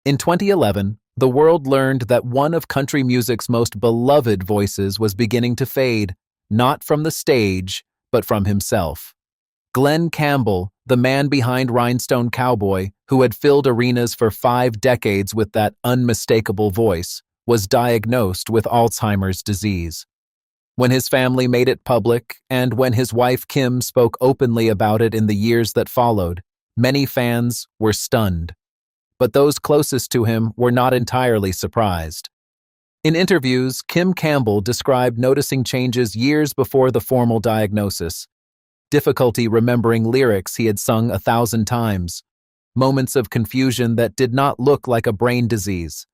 In 2011, the world learned that one of country music's most beloved voices was beginning to fade, not from the stage, but from himself. Glen Campbell, the man behind Rhinestone Cowboy, who had filled arenas for 5 decades with that unmistakable voice, was diagnosed with Alzheimer's disease. When his family made it public, and when his wife Kim spoke openly about it in the years that followed, many fans were stunned. But those closest to him were not entirely surprised. In interviews, Kim Campbell described noticing changes years before the formal diagnosis. Difficulty remembering lyrics he had sung 1,000 times. Moments of confusion that did not look like a brain disease.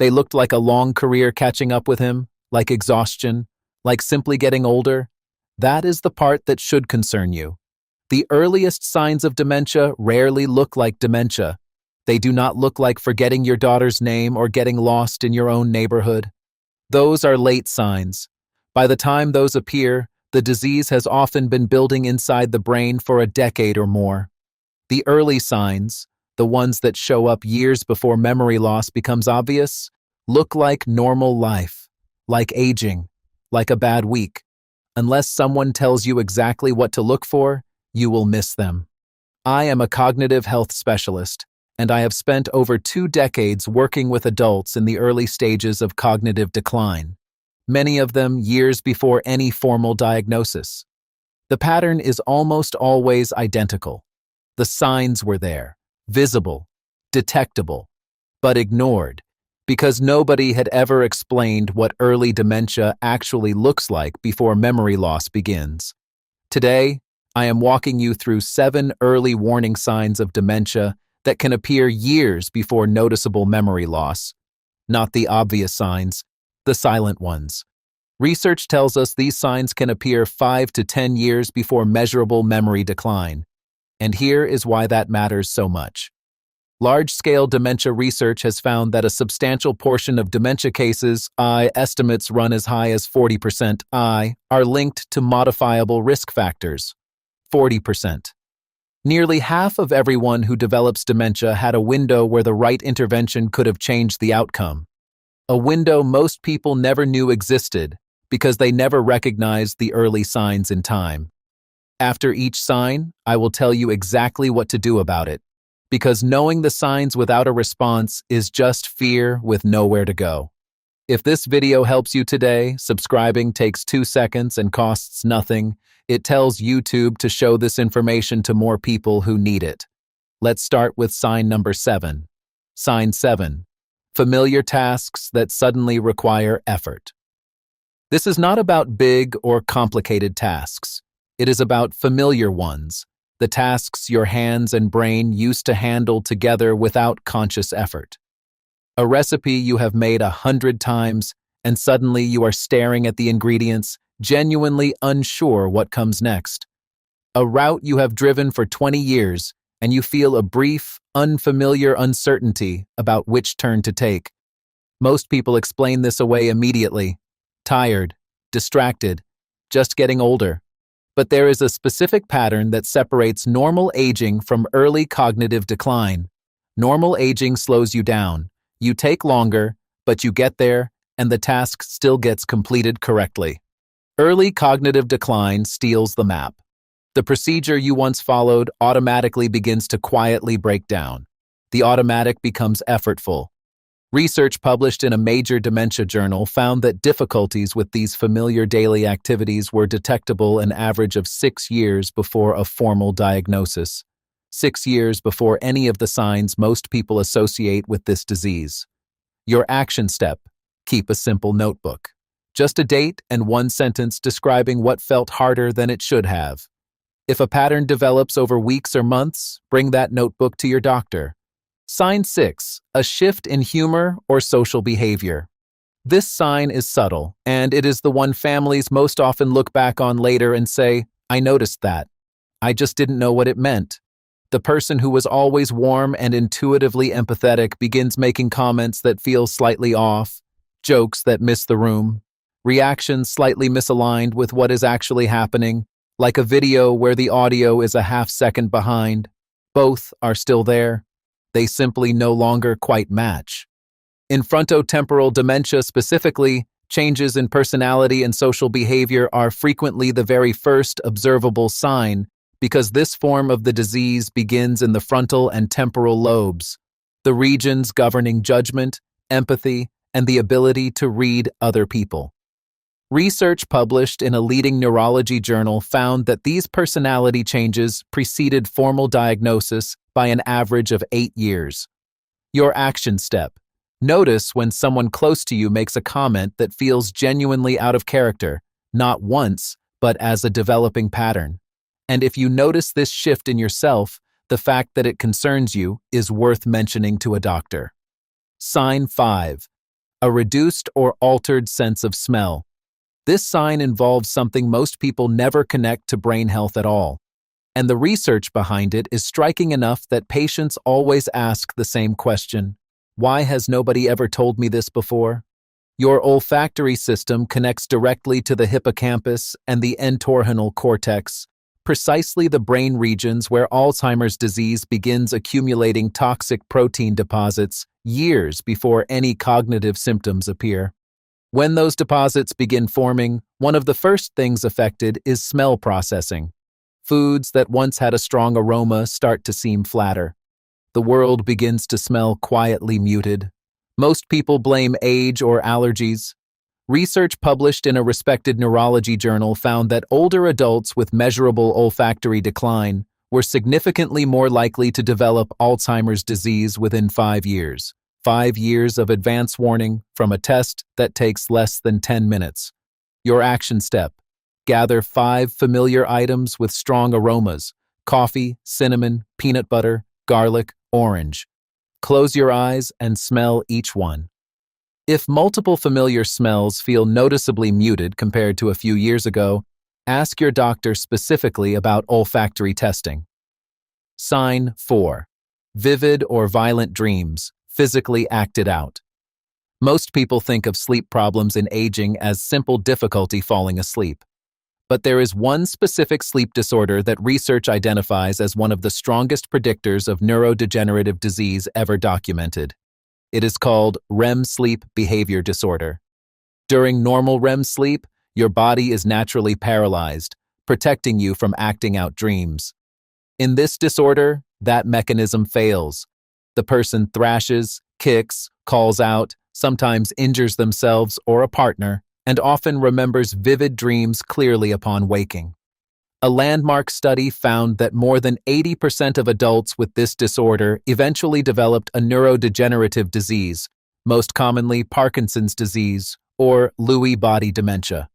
They looked like a long career catching up with him, like exhaustion, like simply getting older. That is the part that should concern you. The earliest signs of dementia rarely look like dementia. They do not look like forgetting your daughter's name or getting lost in your own neighborhood. Those are late signs. By the time those appear, the disease has often been building inside the brain for a decade or more. The early signs, the ones that show up years before memory loss becomes obvious, look like normal life, like aging, like a bad week. Unless someone tells you exactly what to look for, you will miss them. I am a cognitive health specialist, and I have spent over 2 decades working with adults in the early stages of cognitive decline, many of them years before any formal diagnosis. The pattern is almost always identical. The signs were there, visible, detectable, but ignored, because nobody had ever explained what early dementia actually looks like before memory loss begins. Today, I am walking you through 7 early warning signs of dementia that can appear years before noticeable memory loss. Not the obvious signs, the silent ones. Research tells us these signs can appear 5 to 10 years before measurable memory decline. And here is why that matters so much. Large-scale dementia research has found that a substantial portion of dementia cases, estimates run as high as 40%, are linked to modifiable risk factors. 40%. Nearly half of everyone who develops dementia had a window where the right intervention could have changed the outcome. A window most people never knew existed because they never recognized the early signs in time. After each sign, I will tell you exactly what to do about it, because knowing the signs without a response is just fear with nowhere to go. If this video helps you today, subscribing takes 2 seconds and costs nothing. It tells YouTube to show this information to more people who need it. Let's start with sign number 7. Sign 7. Familiar tasks that suddenly require effort. This is not about big or complicated tasks. It is about familiar ones, the tasks your hands and brain used to handle together without conscious effort. A recipe you have made 100 times, and suddenly you are staring at the ingredients, genuinely unsure what comes next. A route you have driven for 20 years, and you feel a brief, unfamiliar uncertainty about which turn to take. Most people explain this away immediately. Tired, distracted, just getting older. But there is a specific pattern that separates normal aging from early cognitive decline. Normal aging slows you down. You take longer, but you get there, and the task still gets completed correctly. Early cognitive decline steals the map. The procedure you once followed automatically begins to quietly break down. The automatic becomes effortful. Research published in a major dementia journal found that difficulties with these familiar daily activities were detectable an average of 6 years before a formal diagnosis. 6 years before any of the signs most people associate with this disease. Your action step: keep a simple notebook. Just a date and 1 sentence describing what felt harder than it should have. If a pattern develops over weeks or months, bring that notebook to your doctor. Sign 6, a shift in humor or social behavior. This sign is subtle, and it is the one families most often look back on later and say, "I noticed that. I just didn't know what it meant." The person who was always warm and intuitively empathetic begins making comments that feel slightly off, jokes that miss the room, reactions slightly misaligned with what is actually happening, like a video where the audio is a half second behind. Both are still there. They simply no longer quite match. In frontotemporal dementia specifically, changes in personality and social behavior are frequently the very first observable sign because this form of the disease begins in the frontal and temporal lobes, the regions governing judgment, empathy, and the ability to read other people. Research published in a leading neurology journal found that these personality changes preceded formal diagnosis by an average of 8 years. Your action step. Notice when someone close to you makes a comment that feels genuinely out of character, not once, but as a developing pattern. And if you notice this shift in yourself, the fact that it concerns you is worth mentioning to a doctor. Sign 5. A reduced or altered sense of smell. This sign involves something most people never connect to brain health at all. And the research behind it is striking enough that patients always ask the same question. Why has nobody ever told me this before? Your olfactory system connects directly to the hippocampus and the entorhinal cortex, precisely the brain regions where Alzheimer's disease begins accumulating toxic protein deposits years before any cognitive symptoms appear. When those deposits begin forming, one of the first things affected is smell processing. Foods that once had a strong aroma start to seem flatter. The world begins to smell quietly muted. Most people blame age or allergies. Research published in a respected neurology journal found that older adults with measurable olfactory decline were significantly more likely to develop Alzheimer's disease within 5 years. 5 years of advance warning from a test that takes less than 10 minutes. Your action step. Gather 5 familiar items with strong aromas: coffee, cinnamon, peanut butter, garlic, orange. Close your eyes and smell each one. If multiple familiar smells feel noticeably muted compared to a few years ago, ask your doctor specifically about olfactory testing. Sign 4. Vivid or violent dreams, physically acted out. Most people think of sleep problems in aging as simple difficulty falling asleep. But there is one specific sleep disorder that research identifies as one of the strongest predictors of neurodegenerative disease ever documented. It is called REM sleep behavior disorder. During normal REM sleep, your body is naturally paralyzed, protecting you from acting out dreams. In this disorder, that mechanism fails. The person thrashes, kicks, calls out, sometimes injures themselves or a partner, and often remembers vivid dreams clearly upon waking. A landmark study found that more than 80% of adults with this disorder eventually developed a neurodegenerative disease, most commonly Parkinson's disease or Lewy body dementia.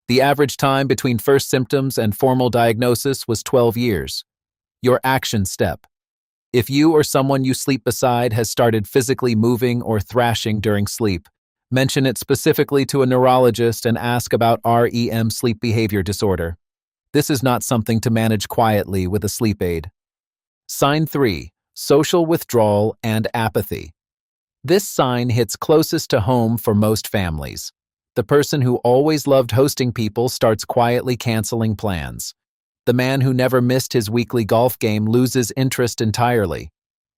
The average time between first symptoms and formal diagnosis was 12 years. Your action step. If you or someone you sleep beside has started physically moving or thrashing during sleep, mention it specifically to a neurologist and ask about REM sleep behavior disorder. This is not something to manage quietly with a sleep aid. Sign 3. Social withdrawal and apathy. This sign hits closest to home for most families. The person who always loved hosting people starts quietly canceling plans. The man who never missed his weekly golf game loses interest entirely.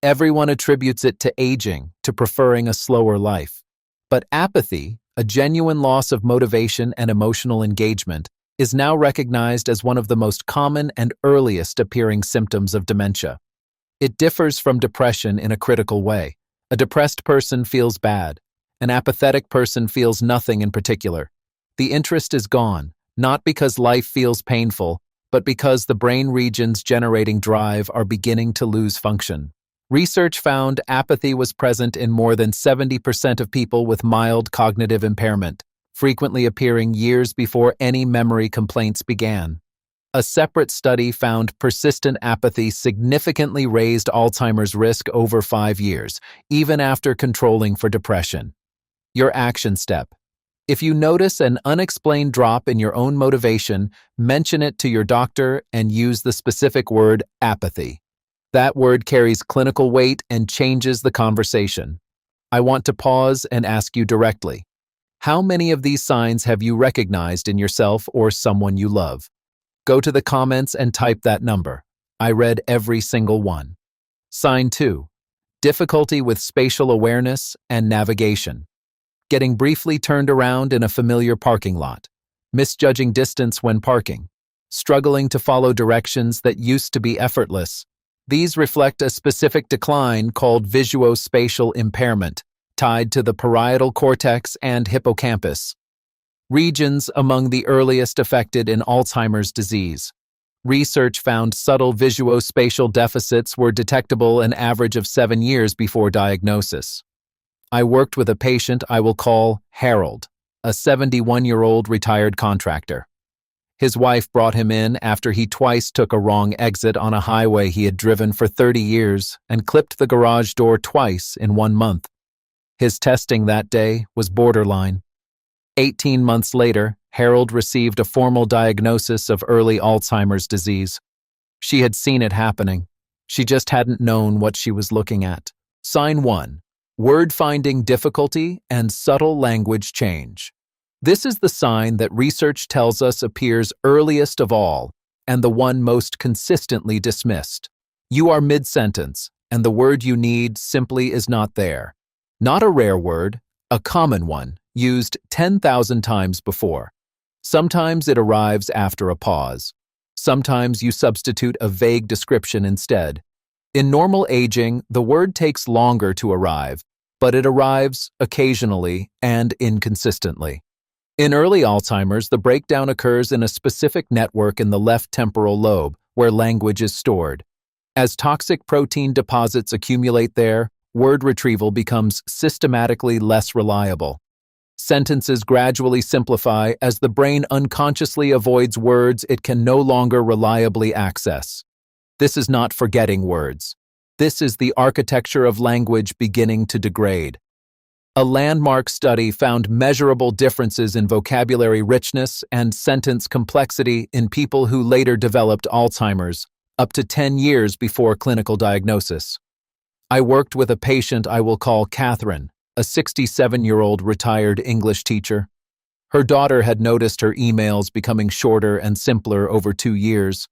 Everyone attributes it to aging, to preferring a slower life. But apathy, a genuine loss of motivation and emotional engagement, is now recognized as one of the most common and earliest appearing symptoms of dementia. It differs from depression in a critical way. A depressed person feels bad. An apathetic person feels nothing in particular. The interest is gone, not because life feels painful, but because the brain regions generating drive are beginning to lose function. Research found apathy was present in more than 70% of people with mild cognitive impairment, frequently appearing years before any memory complaints began. A separate study found persistent apathy significantly raised Alzheimer's risk over 5 years, even after controlling for depression. Your action step. If you notice an unexplained drop in your own motivation, mention it to your doctor and use the specific word apathy. That word carries clinical weight and changes the conversation. I want to pause and ask you directly. How many of these signs have you recognized in yourself or someone you love? Go to the comments and type that number. I read every single one. Sign 2. difficulty with spatial awareness and navigation, getting briefly turned around in a familiar parking lot, misjudging distance when parking, struggling to follow directions that used to be effortless. These reflect a specific decline called visuospatial impairment, tied to the parietal cortex and hippocampus, regions among the earliest affected in Alzheimer's disease. Research found subtle visuospatial deficits were detectable an average of 7 years before diagnosis. I worked with a patient I will call Harold, a 71-year-old retired contractor. His wife brought him in after he twice took a wrong exit on a highway he had driven for 30 years and clipped the garage door twice in 1 month. His testing that day was borderline. 18 months later, Harold received a formal diagnosis of early Alzheimer's disease. She had seen it happening. She just hadn't known what she was looking at. Sign 1. Word-finding difficulty and subtle language change. This is the sign that research tells us appears earliest of all and the one most consistently dismissed. You are mid-sentence, and the word you need simply is not there. Not a rare word, a common one, used 10,000 times before. Sometimes it arrives after a pause. Sometimes you substitute a vague description instead. In normal aging, the word takes longer to arrive, but it arrives occasionally and inconsistently. In early Alzheimer's, the breakdown occurs in a specific network in the left temporal lobe, where language is stored. As toxic protein deposits accumulate there, word retrieval becomes systematically less reliable. Sentences gradually simplify as the brain unconsciously avoids words it can no longer reliably access. This is not forgetting words. This is the architecture of language beginning to degrade. A landmark study found measurable differences in vocabulary richness and sentence complexity in people who later developed Alzheimer's, up to 10 years before clinical diagnosis. I worked with a patient I will call Catherine, a 67-year-old retired English teacher. Her daughter had noticed her emails becoming shorter and simpler over 2 years.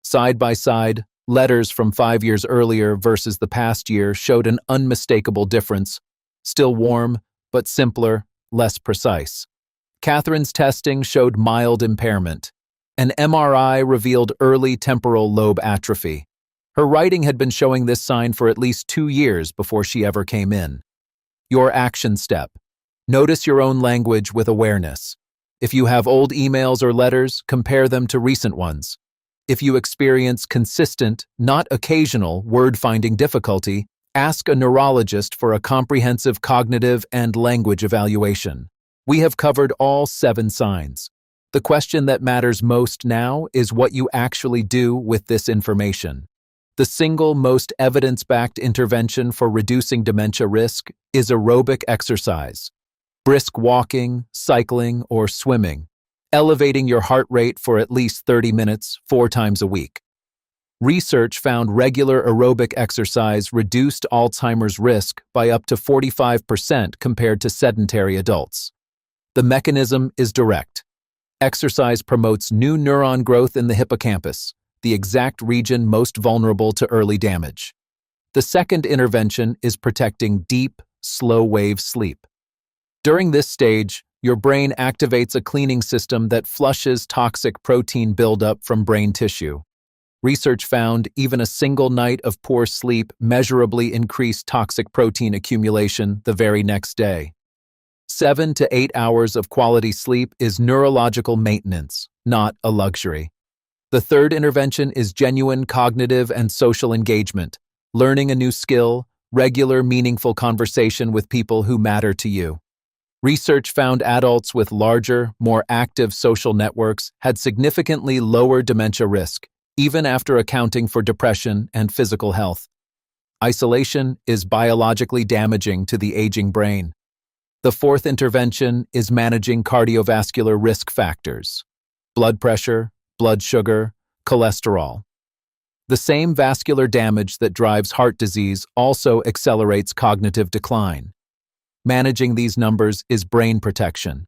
Side by side, letters from 5 years earlier versus the past year showed an unmistakable difference. Still warm, but simpler, less precise. Catherine's testing showed mild impairment. An MRI revealed early temporal lobe atrophy. Her writing had been showing this sign for at least 2 years before she ever came in. Your action step. Notice your own language with awareness. If you have old emails or letters, compare them to recent ones. If you experience consistent, not occasional, word-finding difficulty, ask a neurologist for a comprehensive cognitive and language evaluation. We have covered all 7 signs. The question that matters most now is what you actually do with this information. The single most evidence-backed intervention for reducing dementia risk is aerobic exercise. Brisk walking, cycling, or swimming, elevating your heart rate for at least 30 minutes 4 times a week. Research found regular aerobic exercise reduced Alzheimer's risk by up to 45% compared to sedentary adults. The mechanism is direct. Exercise promotes new neuron growth in the hippocampus, the exact region most vulnerable to early damage. The second intervention is protecting deep, slow-wave sleep. During this stage, your brain activates a cleaning system that flushes toxic protein buildup from brain tissue. Research found even a single night of poor sleep measurably increased toxic protein accumulation the very next day. 7 to 8 hours of quality sleep is neurological maintenance, not a luxury. The third intervention is genuine cognitive and social engagement, learning a new skill, regular meaningful conversation with people who matter to you. Research found adults with larger, more active social networks had significantly lower dementia risk, even after accounting for depression and physical health. Isolation is biologically damaging to the aging brain. The fourth intervention is managing cardiovascular risk factors: blood pressure, blood sugar, cholesterol. The same vascular damage that drives heart disease also accelerates cognitive decline. Managing these numbers is brain protection.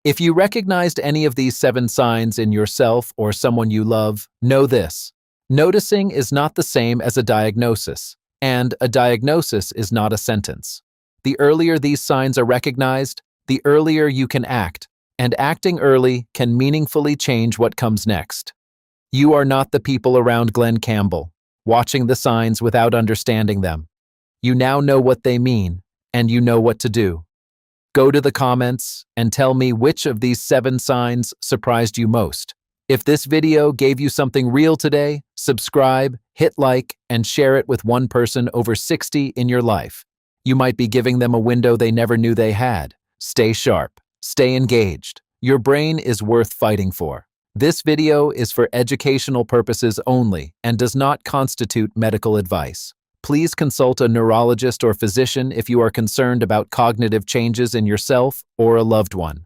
If you recognized any of these 7 signs in yourself or someone you love, know this: noticing is not the same as a diagnosis. And a diagnosis is not a sentence. The earlier these signs are recognized, the earlier you can act, and acting early can meaningfully change what comes next. You are not the people around Glen Campbell, watching the signs without understanding them. You now know what they mean, and you know what to do. Go to the comments and tell me which of these 7 signs surprised you most. If this video gave you something real today, subscribe, hit like, and share it with one person over 60 in your life. You might be giving them a window they never knew they had. Stay sharp. Stay engaged. Your brain is worth fighting for. This video is for educational purposes only and does not constitute medical advice. Please consult a neurologist or physician if you are concerned about cognitive changes in yourself or a loved one.